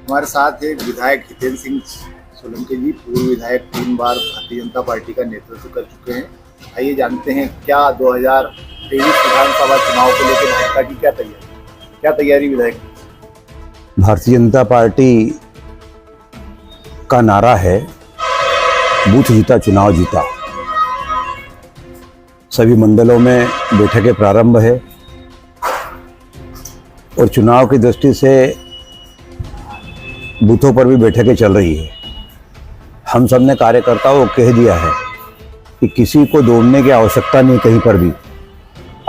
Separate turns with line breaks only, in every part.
हमारे साथ एक विधायक हितेंद्र सिंह सोलंकी जी, पूर्व विधायक 3 बार भारतीय जनता पार्टी का नेतृत्व कर चुके हैं। आइए जानते हैं क्या 2023 विधानसभा चुनाव को लेकर भाजपा की क्या तैयारी विधायक।
भारतीय जनता पार्टी का नारा है बूथ जीता चुनाव जीता। सभी मंडलों में बैठकें प्रारंभ है और चुनाव की दृष्टि से बूथों पर भी बैठकें चल रही है। हम सब ने कार्यकर्ताओं को कह दिया है कि किसी को दौड़ने की आवश्यकता नहीं कहीं पर भी।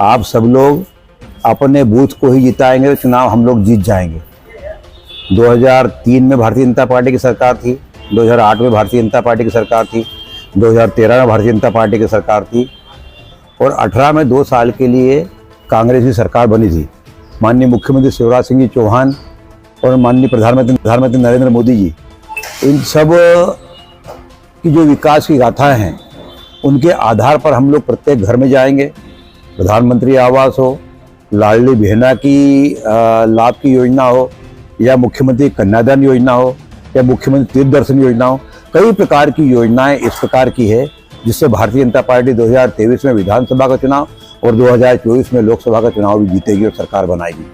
आप सब लोग अपने बूथ को ही जिताएंगे तो चुनाव हम लोग जीत जाएंगे। 2003 में भारतीय जनता पार्टी की सरकार थी, 2008 में भारतीय जनता पार्टी की सरकार थी, 2013 में भारतीय जनता पार्टी की सरकार थी और 18 में 2 साल के लिए कांग्रेस की सरकार बनी थी। माननीय मुख्यमंत्री शिवराज सिंह जी चौहान और माननीय प्रधानमंत्री नरेंद्र मोदी जी, इन सब की जो विकास की गाथाएं हैं उनके आधार पर हम लोग प्रत्येक घर में जाएंगे। प्रधानमंत्री आवास हो, लाडली बहना की लाभ की योजना हो, या मुख्यमंत्री कन्यादान योजना हो, या मुख्यमंत्री तीर्थ दर्शन योजना हो, कई प्रकार की योजनाएं इस प्रकार की है जिससे भारतीय जनता पार्टी 2023 में विधानसभा का चुनाव और 2024 में लोकसभा का चुनाव भी जीतेगी और सरकार बनाएगी।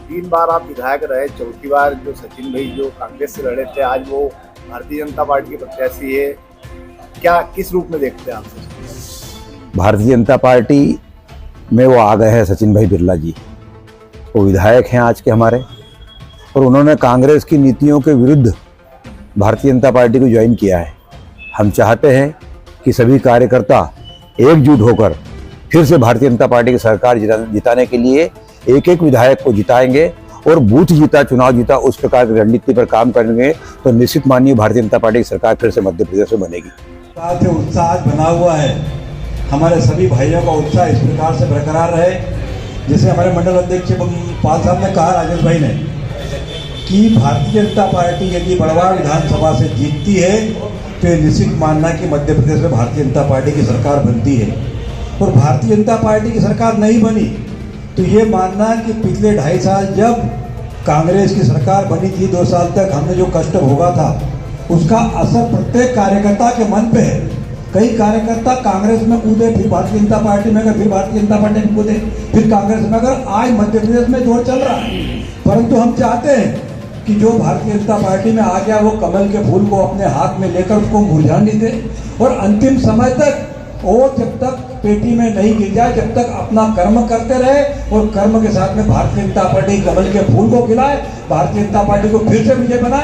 3 बार आप विधायक रहे, चौथी बार जो सचिन भाई जो कांग्रेस से लड़े थे, आज वो भारतीय जनता पार्टी के प्रत्याशी है। क्या किस रूप में देखते हैं आप?
भारतीय जनता पार्टी में वो आ गए हैं सचिन भाई बिरला जी, वो विधायक हैं आज के हमारे, और उन्होंने कांग्रेस की नीतियों के विरुद्ध भारतीय जनता पार्टी को ज्वाइन किया है। हम चाहते हैं कि सभी कार्यकर्ता एकजुट होकर फिर से भारतीय जनता पार्टी की सरकार जिताने के लिए एक एक विधायक को जिताएंगे और बूथ जीता चुनाव जीता उस प्रकार की रणनीति पर काम करेंगे तो निश्चित मानिए भारतीय जनता पार्टी की सरकार फिर से मध्य प्रदेश में बनेगी।
उत्साह बना हुआ है, हमारे सभी भाइयों का उत्साह इस प्रकार से बरकरार रहे। जैसे हमारे मंडल अध्यक्ष पाल साहब ने कहा, राजेश भाई ने, कि भारतीय जनता पार्टी यदि बड़वाड़ विधानसभा से जीतती है तो ये निश्चित मानना कि मध्य प्रदेश में भारतीय जनता पार्टी की सरकार बनती है। और भारतीय जनता पार्टी की सरकार नहीं बनी तो ये मानना कि पिछले 2.5 साल जब कांग्रेस की सरकार बनी थी, 2 साल तक हमने जो कष्ट भोगा था उसका असर प्रत्येक कार्यकर्ता के मन पे है। कई कार्यकर्ता कांग्रेस में कूदे, फिर भारतीय जनता पार्टी में गए, फिर भारतीय जनता पार्टी में कूदे, फिर कांग्रेस में गए। आज मध्य प्रदेश में जोर चल रहा है, परंतु हम चाहते हैं कि जो भारतीय जनता पार्टी में आ गया वो कमल के फूल को अपने हाथ में लेकर उसको मुरझाने दे और अंतिम समय तक और जब तक पेटी में नहीं गिर जाए, जब तक अपना कर्म करते रहे और कर्म के साथ में भारतीय जनता पार्टी कमल के फूल को खिलाए, भारतीय जनता पार्टी को फिर से विजय बनाए।